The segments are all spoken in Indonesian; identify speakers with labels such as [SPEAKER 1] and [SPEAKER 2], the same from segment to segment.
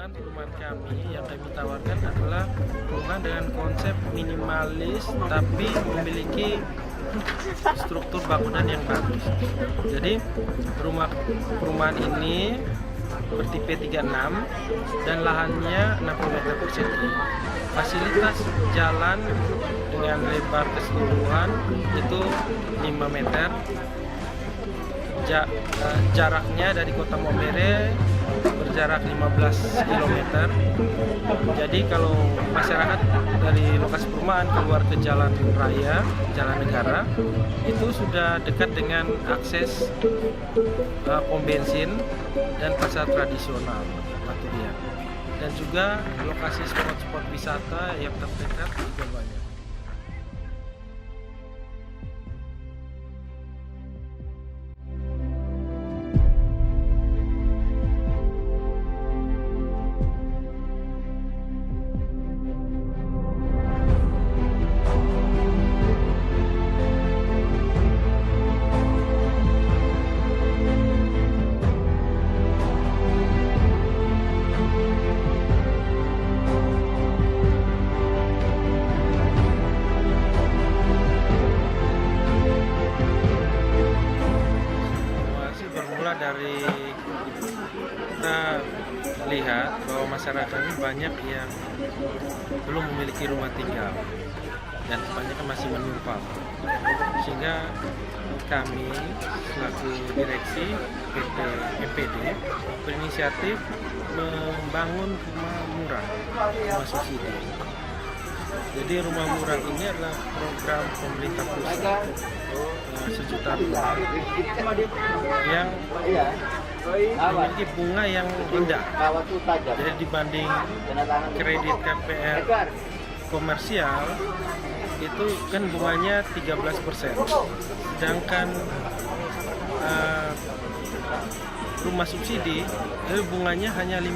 [SPEAKER 1] kebetulan perumahan kami yang kami tawarkan adalah perumahan dengan konsep minimalis tapi memiliki struktur bangunan yang bagus. Jadi perumahan ini bertipe 36 dan lahannya 60 meter persegi. Fasilitas jalan dengan lebar keseluruhan itu 5 meter. Jaraknya dari Kota Maumere berjarak 15 km. Jadi kalau masyarakat dari lokasi perumahan keluar ke jalan raya, jalan negara, itu sudah dekat dengan akses pom bensin dan pasar tradisional Baturian. Dan juga lokasi spot-spot wisata yang terdekat juga banyak. Dari kita lihat bahwa masyarakat ini banyak yang belum memiliki rumah tinggal dan kebanyakan masih menumpang, sehingga kami selaku direksi PT MPD berinisiatif membangun rumah murah, rumah subsidi. Jadi rumah murah ini adalah program pemerintah pusat sejuta rumah yang memiliki bunga yang rendah. Jadi dibanding kredit KPR komersial itu kan bunganya 13%, sedangkan rumah subsidi itu bunganya hanya 5%.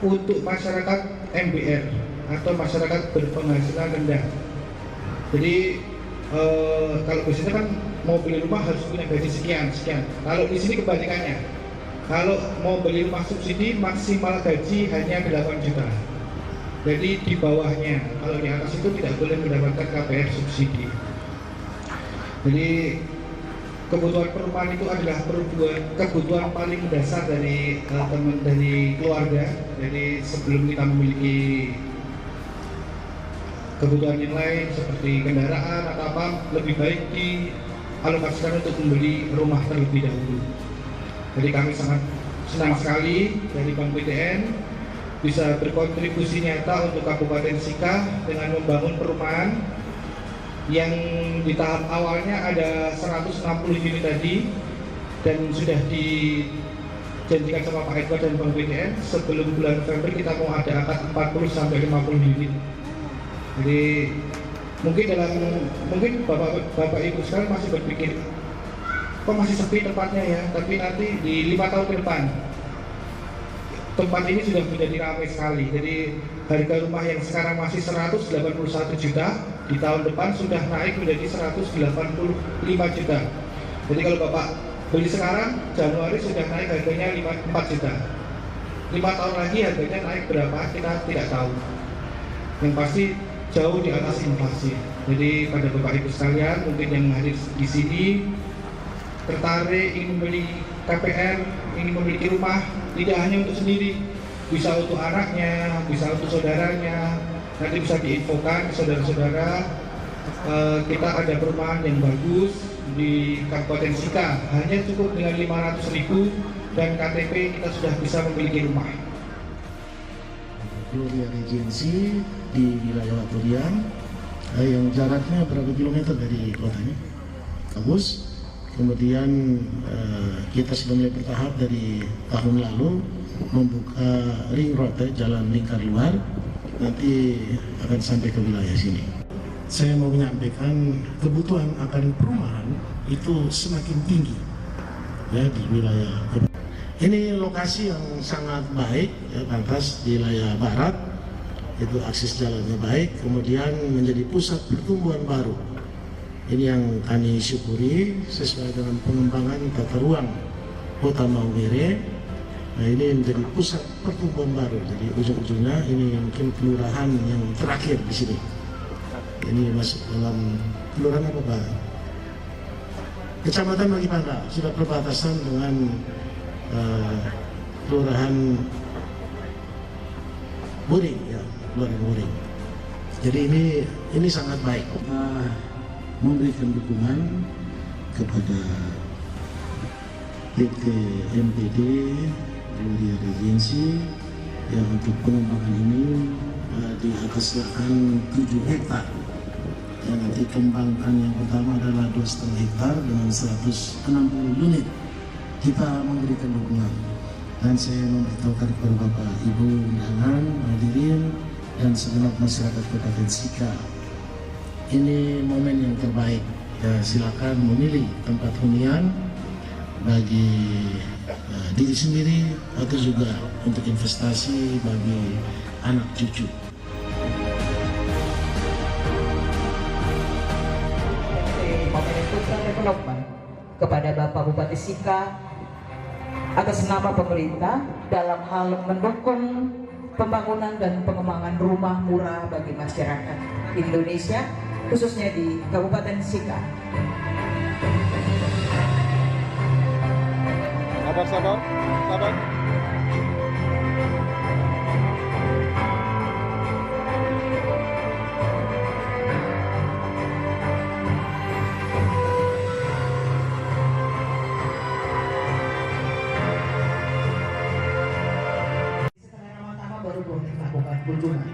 [SPEAKER 2] Untuk masyarakat MBR atau masyarakat berpenghasilan rendah. Jadi kalau biasanya kan mau beli rumah harus punya gaji sekian. Kalau di sini kebalikannya. Kalau mau beli rumah subsidi maksimal gaji hanya 8 juta. Jadi di bawahnya, kalau di atas itu tidak boleh mendapatkan KPR subsidi. Jadi kebutuhan perumahan itu adalah kebutuhan paling mendasar dari keluarga. Jadi sebelum kita memiliki kebutuhan yang lain seperti kendaraan atau apa, lebih baik dialokasikan untuk membeli rumah terlebih dahulu. Jadi kami sangat senang sekali dari Bank BTN bisa berkontribusi nyata untuk Kabupaten Sika dengan membangun perumahan yang di tahap awalnya ada 160 unit tadi, dan sudah dijanjikan sama Pak Edward dan Bank BTN sebelum bulan November kita mau ada angkat 40 sampai 50 unit. Jadi mungkin Bapak Ibu sekarang masih berpikir kok masih sepi tempatnya ya, tapi nanti di 5 tahun ke depan tempat ini sudah menjadi ramai sekali. Jadi harga rumah yang sekarang masih 181 juta di tahun depan sudah naik menjadi 185 juta. Jadi kalau Bapak beli sekarang, Januari sudah naik harganya 4 juta. 5 tahun lagi harganya naik berapa kita tidak tahu. Yang pasti jauh di atas inflasi. Jadi pada Bapak Ibu sekalian mungkin yang hadir di sini tertarik ingin membeli KPR, ingin memiliki rumah, tidak hanya untuk sendiri, bisa untuk anaknya, bisa untuk saudaranya. Nanti bisa diinfokan ke saudara-saudara, kita ada perumahan yang bagus di Kabupaten Sika, hanya cukup dengan 500.000 dan KTP kita sudah bisa memiliki rumah.
[SPEAKER 3] Gloria Regency di wilayah Waturian, yang jaraknya berapa kilometer dari kotanya? Bagus. Kemudian kita sudah mulai bertahap dari tahun lalu membuka ring road, jalan lingkar luar, nanti akan sampai ke wilayah sini. Saya mau menyampaikan kebutuhan akan perumahan itu semakin tinggi ya di wilayah. Ini lokasi yang sangat baik, ya, pantas di wilayah barat, itu akses jalannya baik, kemudian menjadi pusat pertumbuhan baru. Ini yang kami syukuri sesuai dengan pengembangan tata ruang Kota Maumere. Nah, ini menjadi pusat pertumbuhan baru. Jadi ujung-ujungnya ini mungkin kelurahan yang terakhir di sini. Ini masuk dalam kelurahan apa Pak? Kecamatan Bagi Panda, sudah perbatasan dengan kelurahan Buring, ya, kelurahan Buring. Jadi ini sangat baik. Memberikan dukungan kepada PT MPD Gloria Regency yang untuk pengembangan ini di atas lahan 7 hektar. Yang nanti kembangkan yang pertama adalah 2,5 hektar dengan 160 unit. Kita memberikan dukungan dan saya memberitahukan kepada Bapak Ibu undangan, hadirin dan segenap masyarakat Kabupaten Sika. Ini momen yang terbaik. Ya, silakan memilih tempat hunian bagi diri sendiri atau juga untuk investasi bagi anak cucu.
[SPEAKER 4] Kepada Bapak Bupati Sika atas nama pemerintah dalam hal mendukung pembangunan dan pengembangan rumah murah bagi masyarakat Indonesia, khususnya di Kabupaten Sika.
[SPEAKER 5] Sabar.
[SPEAKER 4] Pertama baru boleh melakukan kunjungan.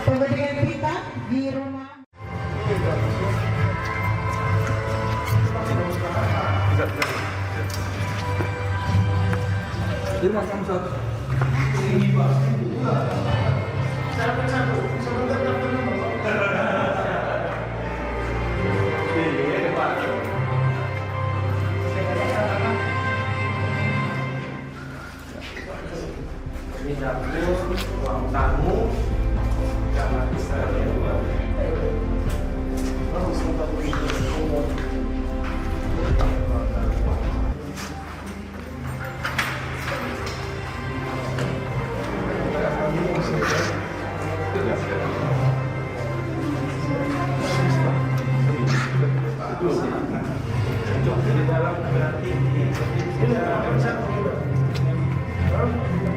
[SPEAKER 4] Pemberian kita di rumah.
[SPEAKER 1] Ini dapur, ruang tamu, kamar istirahat. Di dalam berarti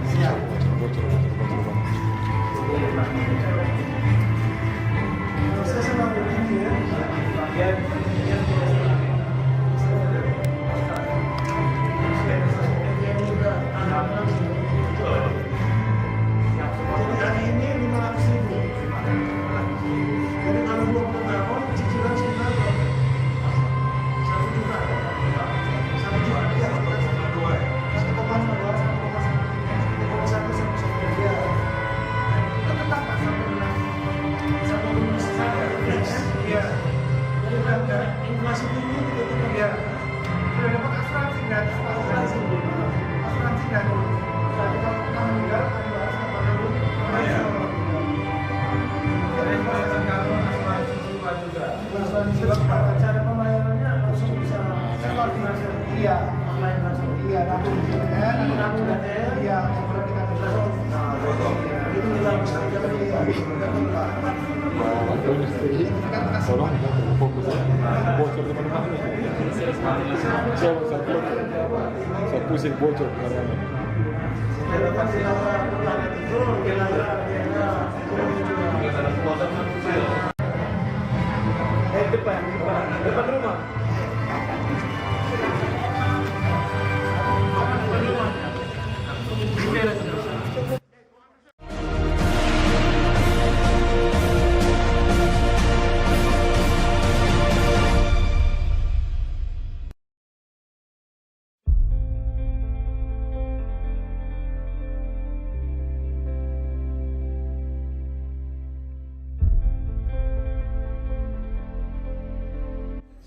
[SPEAKER 1] siap.
[SPEAKER 2] Iya, iya, nabung iya, sebenarnya kita
[SPEAKER 5] tolong fokus bocor di mana-mana. Saya pusing bocor karena depan rumah.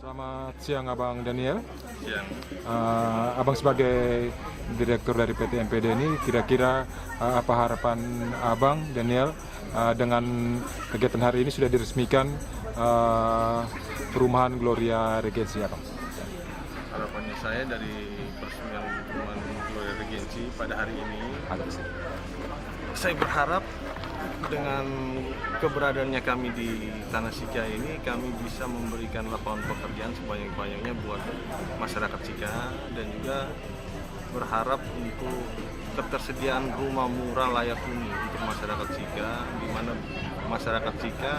[SPEAKER 5] Selamat siang Abang Daniel.
[SPEAKER 1] Siang.
[SPEAKER 5] Abang sebagai direktur dari PT MPD ini, kira-kira apa harapan Abang Daniel dengan kegiatan hari ini sudah diresmikan perumahan Gloria Regency, Abang?
[SPEAKER 1] Harapannya saya dari peresmian perumahan Gloria Regency pada hari ini, saya berharap dengan keberadaannya kami di Tanah Sika ini, kami bisa memberikan lapangan pekerjaan sebanyak-banyaknya buat masyarakat Sika, dan juga berharap untuk ketersediaan rumah murah layak huni untuk masyarakat Sika, di mana masyarakat Sika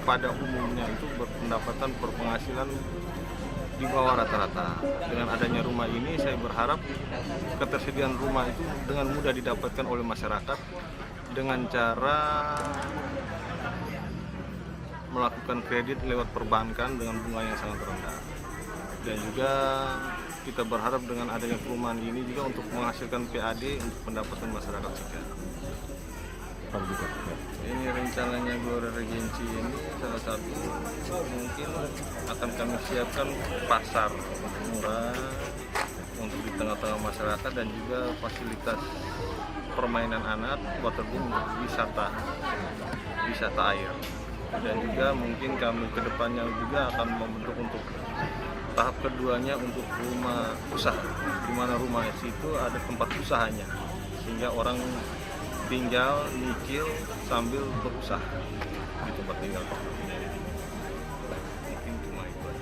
[SPEAKER 1] pada umumnya itu berpendapatan berpenghasilan di bawah rata-rata. Dengan adanya rumah ini, saya berharap ketersediaan rumah itu dengan mudah didapatkan oleh masyarakat dengan cara melakukan kredit lewat perbankan dengan bunga yang sangat rendah. Dan juga kita berharap dengan adanya perumahan ini juga untuk menghasilkan PAD untuk pendapatan masyarakat Sika. Ini rencananya Gloria Regency ini salah satu mungkin akan kami siapkan pasar murah untuk di tengah-tengah masyarakat, dan juga fasilitas permainan anak, waterboom, wisata air. Dan juga mungkin kami kedepannya juga akan membentuk untuk tahap keduanya untuk rumah usaha, di mana rumah itu ada tempat usahanya, sehingga orang tinggal nyicil sambil berusaha di tempat tinggal. Mungkin cuma itu aja.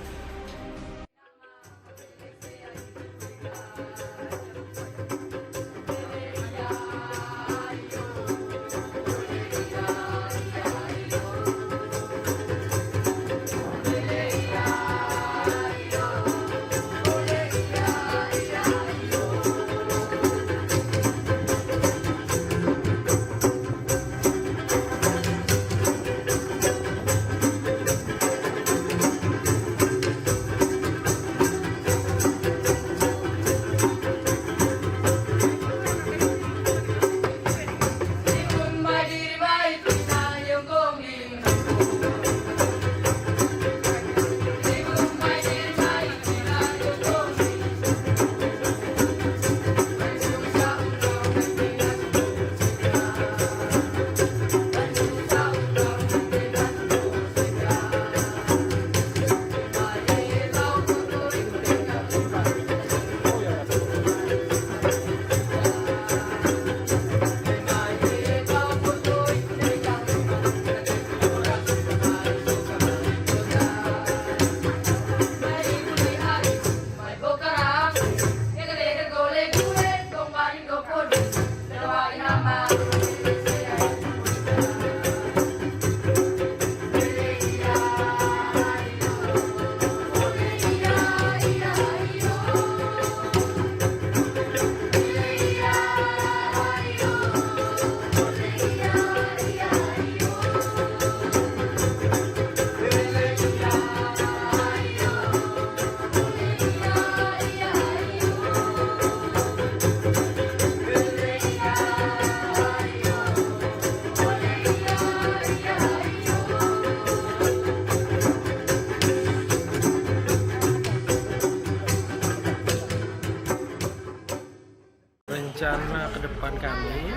[SPEAKER 1] Rencana ke depan kami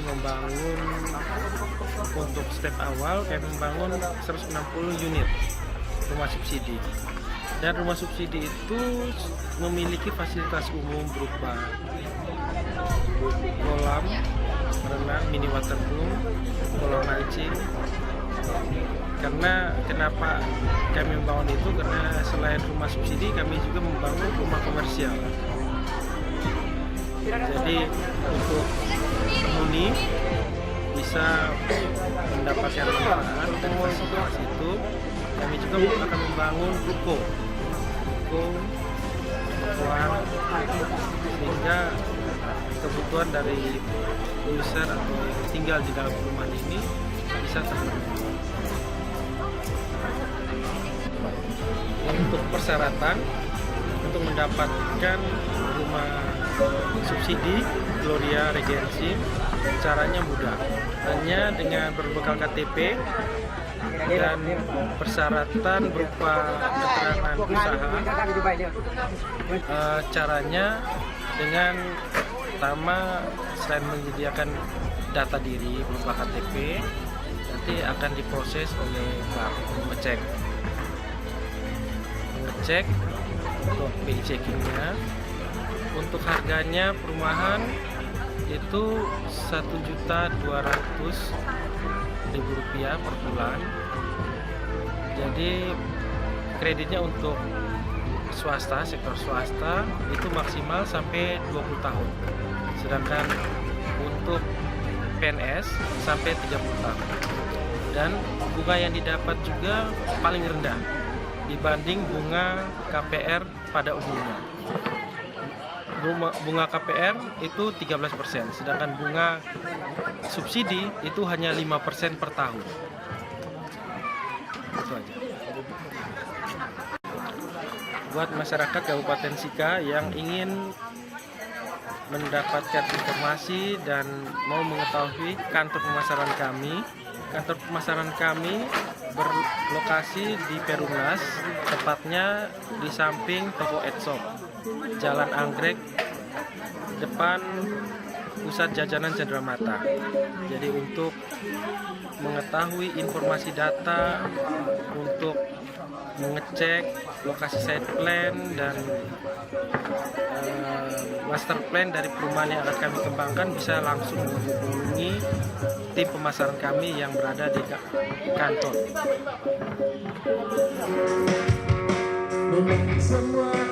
[SPEAKER 1] membangun untuk step awal, kami membangun 160 unit rumah subsidi. Dan rumah subsidi itu memiliki fasilitas umum berupa kolam renang, mini waterboom, kolam mancing. Karena kenapa kami membangun itu, karena selain rumah subsidi kami juga membangun rumah komersial. Jadi untuk penghuni bisa mendapatkan manfaat dari fasilitas itu, kami juga akan membangun ruko sehingga kebutuhan dari user atau yang tinggal di dalam rumah ini bisa terpenuhi. Untuk persyaratan untuk mendapatkan rumah subsidi Gloria Regency, caranya mudah, hanya dengan berbekal KTP dan persyaratan berupa keterangan usaha. Caranya dengan pertama, selain menyediakan data diri berupa KTP, nanti akan diproses oleh bank mengecek untuk pay checkingnya. Untuk harganya perumahan itu Rp1.200.000 per bulan. Jadi kreditnya untuk swasta, sektor swasta itu maksimal sampai 20 tahun. Sedangkan untuk PNS sampai 30 tahun. Dan bunga yang didapat juga paling rendah dibanding bunga KPR pada umumnya. Bunga KPR itu 13%, sedangkan bunga subsidi itu hanya 5% per tahun. Itu aja. Buat masyarakat Kabupaten Sika yang ingin mendapatkan informasi dan mau mengetahui kantor pemasaran kami berlokasi di Perumnas, tepatnya di samping toko Edshop, Jalan Anggrek, depan Pusat Jajanan Cendramata. Jadi untuk mengetahui informasi data, untuk mengecek lokasi site plan dan master plan dari perumahan yang akan kami kembangkan, bisa langsung menghubungi tim pemasaran kami yang berada di kantor.
[SPEAKER 6] Semua